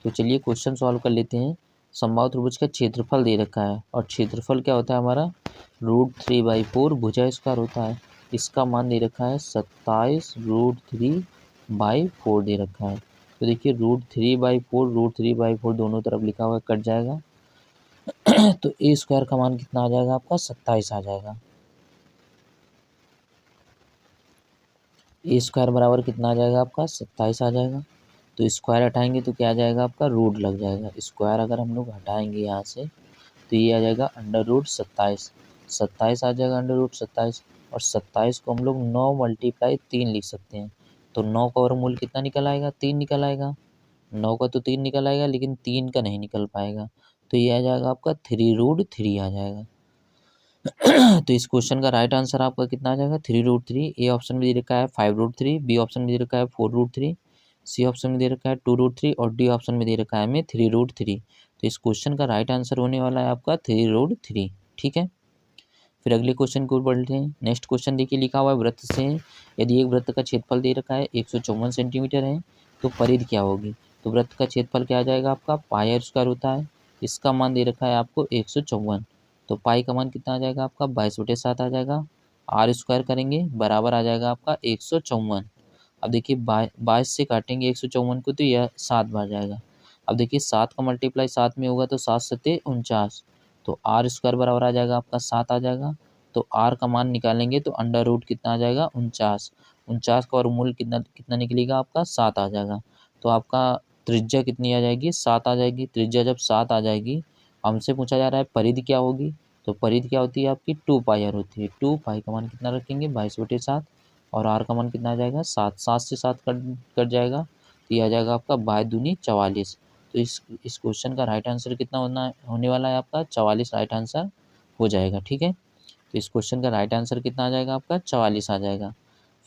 तो चलिए क्वेश्चन सॉल्व कर लेते हैं। समबाहु त्रिभुज का क्षेत्रफल दे रखा है, और क्षेत्रफल क्या होता है हमारा, √3/4 भुजा स्क्वायर होता है। इसका मान दे रखा है 27 √3/4 दे रखा है। तो देखिए √3/4 दोनों तरफ लिखा हुआ है, कट जाएगा तो ए स्क्वायर का मान कितना आ जाएगा आपका, 27 आ जाएगा। ए स्क्वायर बराबर कितना आ जाएगा आपका, 27 आ जाएगा। तो स्क्वायर हटाएंगे तो क्या आ जाएगा आपका, रूट लग जाएगा। स्क्वायर अगर हम लोग हटाएंगे यहाँ से तो ये आ जाएगा √27, 27 आ जाएगा √27। और 27 को हम लोग 9 × 3 लिख सकते हैं। तो 9 का वर्गमूल कितना निकल आएगा, 3 निकल आएगा। 9 का तो 3 निकल आएगा, लेकिन 3 का नहीं निकल पाएगा। तो ये आ जाएगा आपका 3√3 आ जाएगा। तो इस क्वेश्चन का राइट आंसर आपका कितना आ जाएगा, 3√3। ए ऑप्शन में दे रखा है 5√3, बी ऑप्शन में दे रखा है 4√3, सी ऑप्शन में दे रखा है 2√3, और डी ऑप्शन में दे रखा है हमें 3√3। तो इस क्वेश्चन का राइट आंसर होने वाला है आपका 3√3, ठीक है। फिर अगले क्वेश्चन को बढ़ते हैं। नेक्स्ट क्वेश्चन देखिए, लिखा हुआ है वृत्त से यदि एक वृत्त का क्षेत्रफल दे रखा है 154 सेंटीमीटर है तो परिधि क्या होगी। तो वृत्त का क्षेत्रफल क्या आ जाएगा आपका, पाई स्क्वायर होता है। इसका मान दे रखा है आपको 154, तो पाई का मान कितना आ जाएगा आपका, 22/7 आ जाएगा। आर स्क्वायर करेंगे बराबर आ जाएगा आपका 154। अब देखिए 22 से काटेंगे 154 को तो यह 7 बार जाएगा। अब देखिए 7 का मल्टीप्लाई 7 में होगा तो 7 सत्ते 49, तो आर स्क्वायर बराबर आ जाएगा आपका 7 आ जाएगा। तो आर का मान निकालेंगे तो अंडर रूट कितना आ जाएगा, 49। 49 का वर्गमूल कितना कितना निकलेगा आपका, 7 आ जाएगा। तो आपका त्रिज्या कितनी आ जाएगी, 7 आ जाएगी। त्रिज्या जब 7 आ जाएगी, हमसे पूछा जा रहा है परिधि क्या होगी। तो परिधि क्या होती है आपकी, 2πr होती है। 2π का मान कितना रखेंगे, 22/7, और आर का मान कितना आ जाएगा, 7। 7 से 7 कट जाएगा तो ये आ जाएगा आपका 22×44। तो इस क्वेश्चन का राइट आंसर कितना होने वाला है आपका, 44 राइट आंसर हो जाएगा, ठीक है। तो इस क्वेश्चन का राइट आंसर कितना आ जाएगा आपका, 44 आ जाएगा।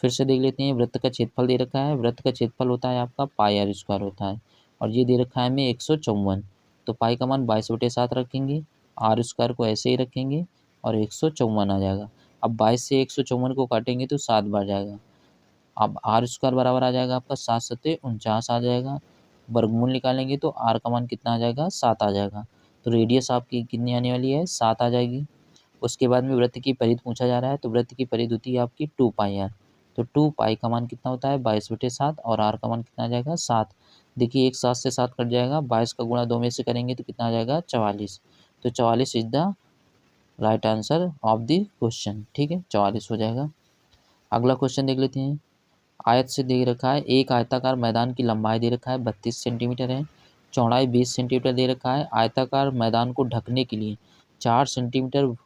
फिर से देख लेते हैं, वृत्त का क्षेत्रफल दे रखा है। वृत्त का क्षेत्रफल होता है आपका πr स्क्वायर होता है, और ये दे रखा है हमें 154। तो पाई का मान 22/7 रखेंगे, आर स्क्वायर को ऐसे ही रखेंगे, और 154 आ जाएगा। अब 22 से 154 को काटेंगे तो 7 बार जाएगा। अब आर स्क्वायर बराबर आ जाएगा आपका 7 सत्ते 49 आ जाएगा। वर्गमूल निकालेंगे तो आर का मान कितना आ जाएगा, 7 आ जाएगा। तो रेडियस आपकी कितनी आने वाली है, 7 आ जाएगी। उसके बाद में वृत्त की परिधि पूछा जा रहा है, तो वृत्त की परिधि होती है आपकी 2πr। तो 2π का मान कितना होता है, 22/7, और आर का मान कितना आ जाएगा, 7। देखिए एक 7 से 7 कट जाएगा, 22 का गुणा 2 में से करेंगे तो कितना आ जाएगा, 44। तो 44 is the right answer of the question, ठीक है, 44 हो जाएगा। अगला क्वेश्चन देख लेते हैं। आयत से दे रखा है, एक आयताकार मैदान की लंबाई दे रखा है 32 सेंटीमीटर है, चौड़ाई 20 सेंटीमीटर दे रखा है। आयताकार मैदान को ढकने के लिए 4 सेंटीमीटर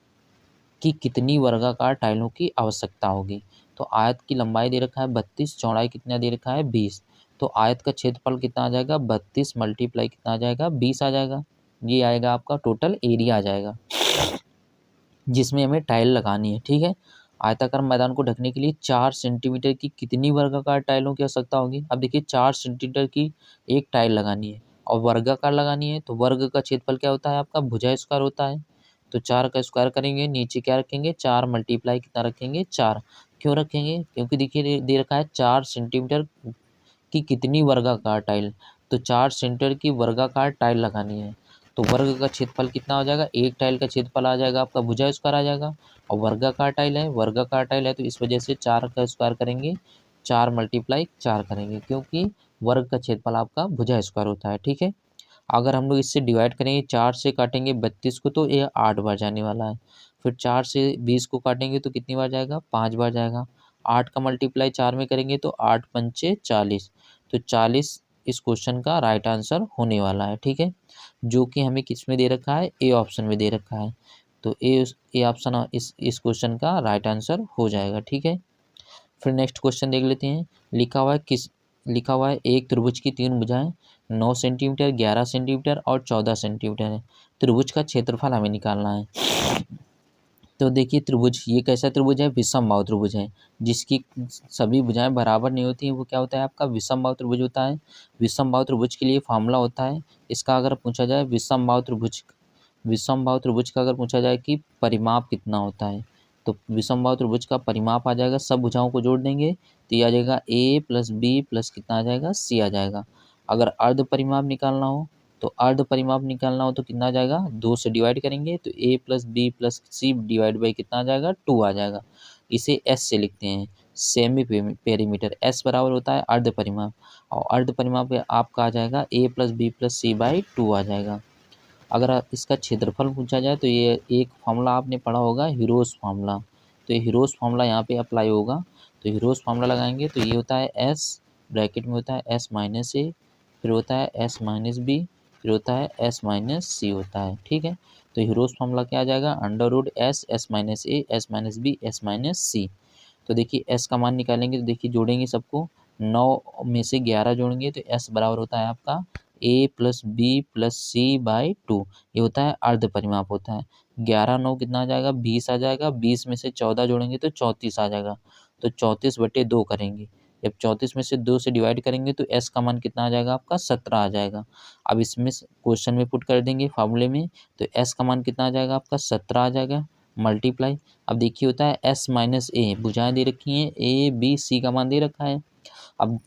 की कितनी वर्गाकार टाइलों की आवश्यकता होगी। तो आयत की लंबाई दे रखा है 32, चौड़ाई कितना दे रखा है 20। तो आयत का क्षेत्रफल कितना आ जाएगा, 32 मल्टीप्लाई कितना आ जाएगा, 20 आ जाएगा। ये आएगा आपका टोटल एरिया आ जाएगा जिसमें हमें टाइल लगानी है, ठीक है। आयताकार मैदान को ढकने के लिए 4 सेंटीमीटर की कितनी वर्गाकार टाइलों की आवश्यकता होगी। अब देखिए 4 सेंटीमीटर की एक टाइल लगानी है और वर्गाकार लगानी है, तो वर्ग का क्षेत्रफल क्या होता है आपका, भुजा स्क्वायर होता है। तो 4 का स्क्वायर करेंगे, नीचे क्या रखेंगे, 4 मल्टीप्लाई कितना रखेंगे, 4। क्यों रखेंगे, क्योंकि देखिए दे रखा है 4 सेंटीमीटर की कितनी वर्गाकार टाइल, तो 4 सेंटीमीटर की वर्गाकार टाइल लगानी है। तो वर्ग का क्षेत्रफल कितना हो जाएगा, एक टाइल का क्षेत्रफल आ जाएगा आपका भुजा स्क्वायर आ जाएगा, और वर्गाकार टाइल है, वर्गाकार टाइल है तो इस वजह से 4 का स्क्वायर करेंगे, 4 मल्टीप्लाई 4 करेंगे, क्योंकि वर्ग का क्षेत्रफल आपका भुजा स्क्वायर होता है, ठीक है। अगर हम लोग इससे डिवाइड करेंगे, 4 से काटेंगे 32 को तो ये 8 बार जाने वाला है। फिर 4 से 20 को काटेंगे तो कितनी बार जाएगा, 5 बार जाएगा। 8 का मल्टीप्लाई 4 में करेंगे तो 8 पंचे 40, तो 40 इस क्वेश्चन का राइट आंसर होने वाला है। ठीक है, जो कि हमें किस में दे रखा है, ए ऑप्शन में दे रखा है। तो ए ऑप्शन इस क्वेश्चन का राइट आंसर हो जाएगा। ठीक है, फिर नेक्स्ट क्वेश्चन देख लेते हैं। लिखा हुआ है एक त्रिभुज की 3 भुजाएं 9 सेंटीमीटर, 11 सेंटीमीटर और 14 सेंटीमीटर है। त्रिभुज का क्षेत्रफल हमें निकालना है। तो देखिए त्रिभुज, ये कैसा त्रिभुज है, विषमबाहु त्रिभुज है, जिसकी सभी भुजाएं बराबर नहीं होती हैं, वो क्या होता है आपका, विषमबाहु त्रिभुज होता है। विषमबाहु त्रिभुज के लिए फार्मूला होता है इसका, अगर पूछा जाए विषमबाहु त्रिभुज का अगर पूछा जाए कि परिमाप कितना होता है, तो विषमबाहु त्रिभुज का परिमाप आ जाएगा, सब भुजाओं को जोड़ देंगे तो ये आ जाएगा ए प्लस बी प्लस कितना आ जाएगा, सी आ जाएगा। अगर अर्ध परिमाप निकालना हो तो कितना आ जाएगा, 2 से डिवाइड करेंगे तो A plus B plus C divide by कितना आ जाएगा, 2 आ जाएगा। इसे एस से लिखते हैं, सेमी पेरीमीटर। एस बराबर होता है अर्ध परिमाप, और अर्ध परिमाप आपका आ जाएगा A plus B plus C by 2 आ जाएगा। अगर इसका क्षेत्रफल पूछा जाए तो ये एक फार्मूला आपने पढ़ा होगा, हीरोस फार्मूला, तो ये हीरोस फार्मूला यहाँ पे अप्लाई होगा। तो हीरोस फार्मूला लगाएंगे तो ये होता है एस, ब्रैकेट में होता है एस माइनस ए, फिर होता है एस माइनस बी, फिर होता है एस माइनस सी होता है। ठीक है, तो हीरोस फार्मूला क्या आ जाएगा, under root S, S minus A, S minus B, S minus C. तो देखिए एस का मान निकालेंगे तो देखिए जोड़ेंगे सबको, 9 में से 11 जोड़ेंगे तो एस बराबर होता है आपका A plus B plus C by 2। ये होता है अर्ध परिमाप होता है। 11 9 कितना आ जाएगा, 20 आ जाएगा। 20 में से 14 जोड़ेंगे तो 34 आ जाएगा। तो 34/2 करेंगे, जब 34 में से 2 से डिवाइड करेंगे तो एस का मान कितना आ जाएगा आपका, 17 आ जाएगा। अब इसमें क्वेश्चन में पुट कर देंगे फार्मूले में, तो एस का मान कितना आ जाएगा आपका, 17 आ जाएगा मल्टीप्लाई। अब देखिए होता है एस माइनस ए, भुजाएं दे रखी हैं, ए बी सी का मान दे रखा है। अब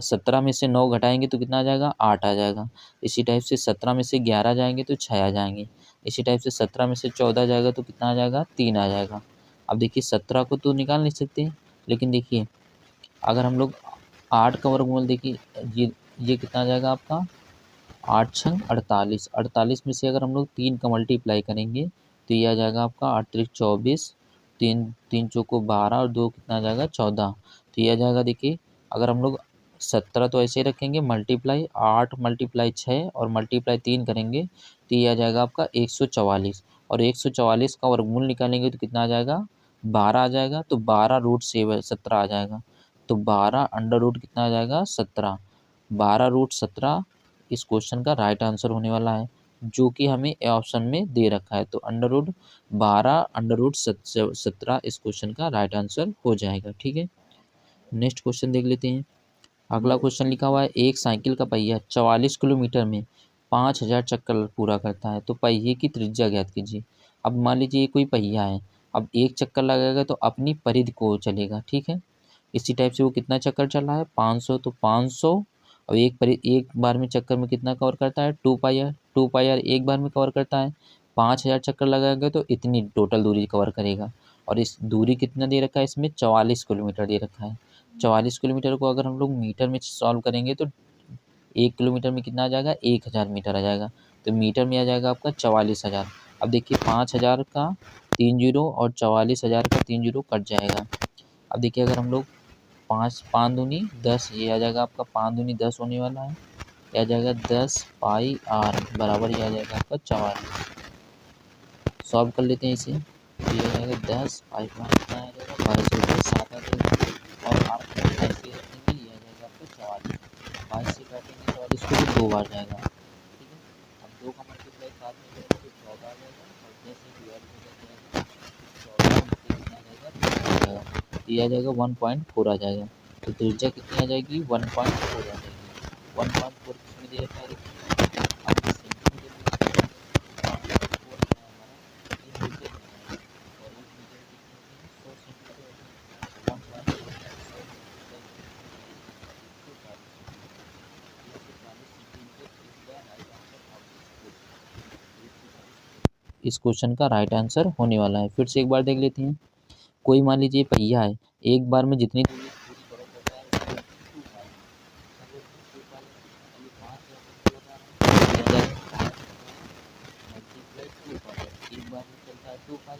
17 में से 9 घटाएंगे तो कितना आ जाएगा, 8 आ जाएगा। इसी टाइप से 17 में से 11 जाएंगे तो 6 आ जाएंगे। इसी टाइप से 17 में से 14 जाएगा तो कितना आ जाएगा, 3 आ जाएगा। अब देखिए 17 को तो निकाल नहीं सकते, लेकिन देखिए अगर हम लोग 8 का वर्गमूल देखिए, ये कितना आ जाएगा आपका, 8 छंग 48। 48 में से अगर हम लोग 3 का मल्टीप्लाई करेंगे तो ये आ जाएगा आपका 8 त्रिक 24, 3 3 चौको 12 और 2 कितना आ जाएगा, 14। तो ये आ जाएगा देखिए, अगर हम लोग 17 तो ऐसे ही रखेंगे, मल्टीप्लाई 8 मल्टीप्लाई 6 और मल्टीप्लाई 3 करेंगे तो ये आ जाएगा आपका 144, और 144 का वर्गमूल निकालेंगे तो कितना आ जाएगा, 12 आ जाएगा। तो 12 रूट 17 आ जाएगा, तो 12 अंडर रूट कितना आ जाएगा, 17। 12 रूट 17 इस क्वेश्चन का राइट आंसर होने वाला है, जो कि हमें ए ऑप्शन में दे रखा है। तो अंडर रूट 12 अंडर रूट 17 इस क्वेश्चन का राइट आंसर हो जाएगा। ठीक है, नेक्स्ट क्वेश्चन देख लेते हैं। अगला क्वेश्चन लिखा हुआ है, एक साइकिल का पहिया 44 किलोमीटर में 5000 चक्कर पूरा करता है, तो पहिए की त्रिज्या ज्ञात कीजिए। अब मान लीजिए ये कोई पहिया है, अब एक चक्कर लगाएगा तो अपनी परिधि को चलेगा। ठीक है, इसी टाइप से वो कितना चक्कर चल रहा है, 500, तो 500 और एक बार में चक्कर में कितना कवर करता है, 2 पाई आर एक बार में कवर करता है। 5000 चक्कर लगाएगा तो इतनी टोटल दूरी कवर करेगा, और इस दूरी कितना दे रखा है, इसमें 44 किलोमीटर दे रखा है। 44 किलोमीटर को अगर हम लोग मीटर में सॉल्व करेंगे तो 1 किलोमीटर में कितना आ जाएगा, 1000 मीटर आ जाएगा। तो मीटर में आ जाएगा आपका 44,000। अब देखिए 5000 का 3 जीरो और 44,000 का 3 जीरो कट जाएगा। अब देखिए अगर हम लोग 5 5 दूनी 10, ये आ जाएगा आपका 5 दूनी 10 होने वाला है, ये आ जाएगा 10 पाई आर बराबर, ये आ जाएगा आपका 44। सॉल्व कर लेते हैं इसे, तो ये आ जाएगा 10 पाई आर कितना आ जाएगा, 12/7 आ जाएगा, और आर को ऐसे रखेंगे, ये आ जाएगा आपका 44। 22 से काटेंगे 44 को तो 2 बार जाएगा। ठीक है, अब 2 का मल्टीप्लाई 7 में करेंगे तो 14 आ जाएगा, और 10 से डिवाइड हो जाएगा, 14 में से कितना आ जाएगा, 3 आ जाएगा, तो ये आ जाएगा 1.4 आ जाएगा। तो त्रिज्या कितनी आ जाएगी, 1.4 आ जाएगी। 1.4 किसमें दे रखा है, अब सेंटीमीटर में 1.4 है हमारा, ये मीटर में है, और 1 मीटर कितने होते हैं, 100 सेंटीमीटर होते हैं। 1.4 100 सेंटीमीटर इस क्वेश्चन का राइट आंसर होने वाला है। फिर से एक बार देख लेते हैं। कोई मान लीजिए पहिया है, एक बार में जितनी दूरी कवर करता है उसको 2 पाई,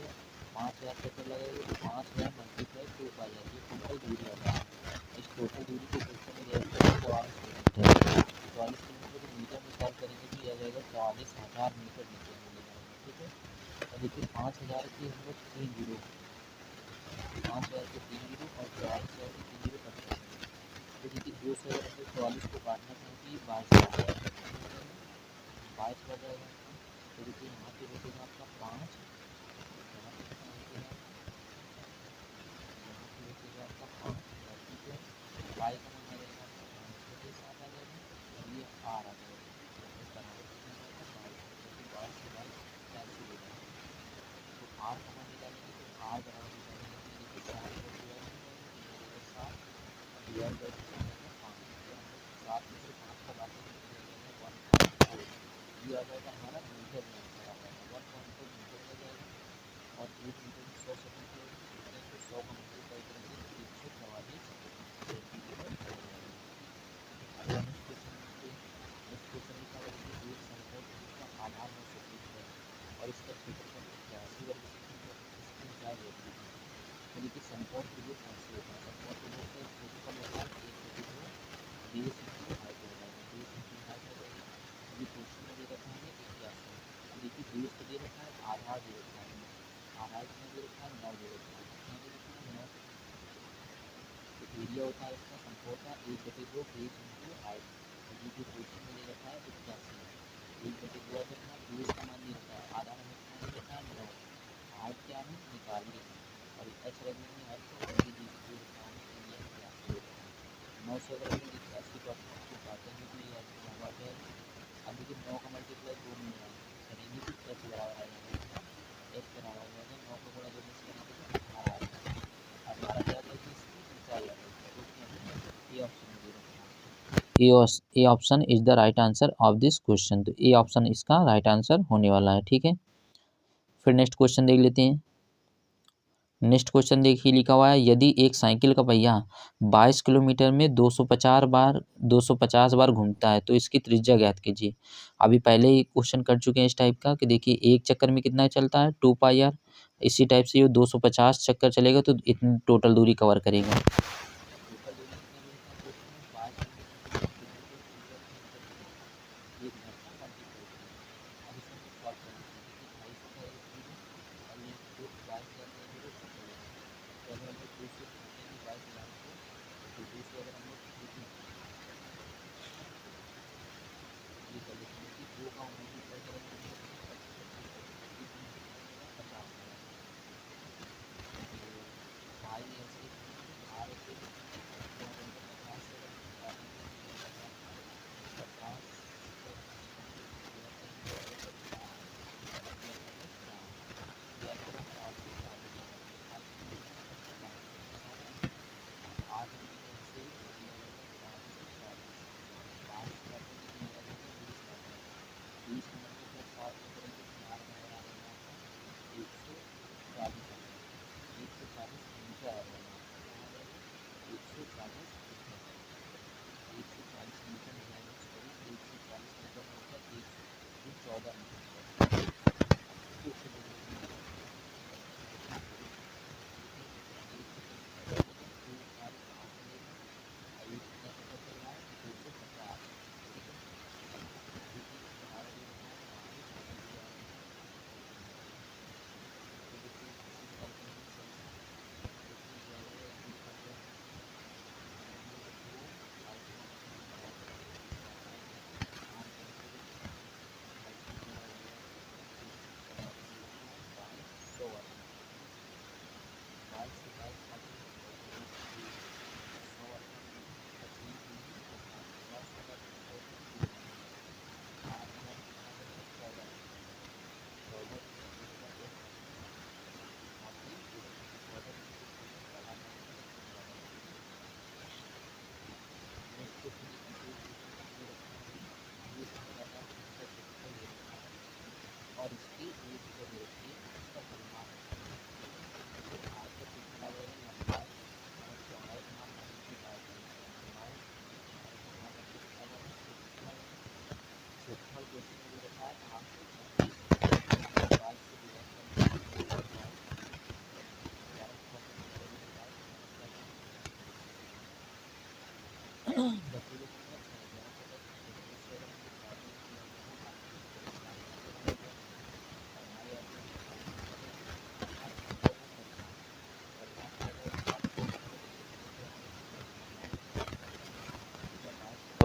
गया, 5000 चक्कर लगाएगा तो 5000 मल्टीप्लाई 2 पाई आ जाएगी, टोटल दूरी आ जाएगी। इस टोटल दूरी को क्वेश्चन में दिया है 44 किलोमीटर। 44 किलोमीटर को मीटर में सॉल्व करेंगे तो यह आ जाएगा 44,000 मीटर नीचे मिल जाएगा। ठीक है, और देखिए 5000 के हम लोग 3 जीरो, 5000 के 3 जीरो और 44,000 के 3 जीरो कट करेंगे तो देखिए 2 से अगर हम लोग 44 को काटना चाहें तो ये 22 आ जाएगा, 22 बच जाएगा। तो देखिए यहाँ पे बचेगा आपका 5, यहाँ पे कितना बचेगा आपका, यहाँ पे बचेगा आपका 5 मल्टीप्लाई वाई का मान आ जाएगा आपका 5/7 आ जाएगा और ये आर आ जाएगा, तो बराबर कितना आ जाएगा 22, क्योंकि 22 से 22 कैंसिल हो जाएगा। तो आर का मान निकालेंगे तो आर बराबर निकालेंगे तो ये देखिए 4 से 12 हो जाएगा तो ये आ जाएगा 7 और डिवाइड बाई कितना आ जाएगा 5, तो हम लोग 7 में से 5 का काटेंगे तो ये आ जाएगा 1.4, ये आ जाएगा हमारा मीटर में आंसर आ जाएगा, 1.4 मीटर में आ जाएगा। और 1 मीटर में 100 सेकंड की वैल्यू देखते हैं तो 100 का मल्टीप्लाई करेंगे तो 144 सेंटीमीटर आ जाएगा। अगला नेक्स्ट क्वेश्चन देखते हैं। नेक्स्ट क्वेश्चन लिखा हुआ देखिए, एक समकोण जिसका आधार 900 फीट है और इसका क्षेत्रफल 81 वर्ग सेंटीमीटर है, इसकी ऊंचाई होती है। तो देखिए समकोण त्रिभुज ऐसे होता है, समकोण त्रिभुज का क्षेत्रफल होता है 1/2 बेस इंटू हाइट हो जाएगा, बेस इंटू हाइट हो जाएगा। अभी क्वेश्चन में दे रखा है 81। अब देखिए बेस तो दे रखा है, आधार दे रखा है, आधार कितना दे रखा है 9 दे रखा है, कितना दे रखा है 9। तो एरिया होता है इसका समकोण का 1/2 बेस इंटू हाइट, और ये जो क्वेश्चन में दे रखा है 81 है, 1/2 अगर यहाँ बेस का मान दे रखा है, आधार हमें कितना दे रखा है 9, हाइट क्या है निकालिए और एच रख लेंगे हाइट को, और ये दे रखा है एरिया 81 दे रखा है। 9 से अगर हम लोग 81 को काटेंगे तो ये 9 आ जाएगा। अब देखिए 9 का मल्टीप्लाई 2 में करेंगे तो एच बराबर आ जाएगा, कितना एच बराबर आ जाएगा 9 का गुणा 2 में करेंगे तो 18 आ जाएगा। 18 क्या आ जाएगी इसकी ऊंचाई आ जाएगी, ओके ये ऑप्शन में दे रखा है। A option is the right answer of this question, तो ए ऑप्शन इसका राइट आंसर होने वाला है। ठीक है, फिर नेक्स्ट क्वेश्चन देख लेते हैं। नेक्स्ट क्वेश्चन देखिए लिखा हुआ है, यदि एक साइकिल का पहिया 22 किलोमीटर में 250 बार घूमता है तो इसकी त्रिज्या ज्ञात कीजिए। अभी पहले ही क्वेश्चन कर चुके हैं इस टाइप का कि देखिए एक चक्कर में कितना चलता है 2 पाई आर, इसी टाइप से ये 250 चक्कर चलेगा तो इतनी टोटल दूरी कवर करेगा।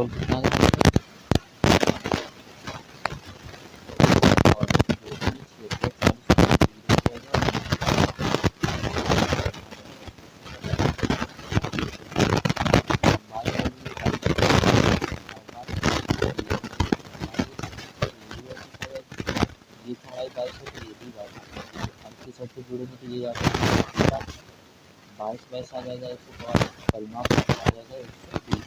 सॉल्व कितना करेंगे और जो भी क्षेत्र 40 डिग्री ये चौड़ाई 22 है तो ये भी 22 है। अब के साथ से जोड़ेंगे तो ये आता है 22 आ जाएगा 112, परिमाप आ जाएगा 120।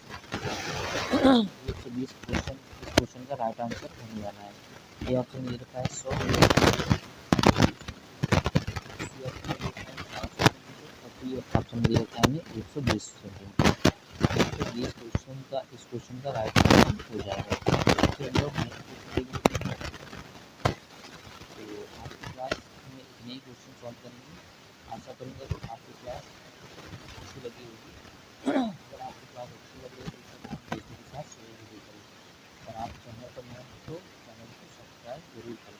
120 क्वेश्चन, इस क्वेश्चन का राइट आंसर होने वाला है। ए ऑप्शन ये रखा है 100, बी ऑप्शन ये रखा है 120 सेंटीमीटर। 120 क्वेश्चन का इस क्वेश्चन का राइट आंसर हो जाएगा। तो हम लोग नेक्स्ट क्वेश्चन देखेंगे। तो आज की क्लास में इतने ही क्वेश्चन सॉल्व करेंगे। आशा करूँगा कि आपकी क्लास अच्छी लगी होगी। अगर आपकी क्लास अच्छी लग रही है तो आप दोस्तों के साथ शेयर जरूर करें। अगर आप चैनल पर नए हैं तो चैनल को सब्सक्राइब जरूर करें।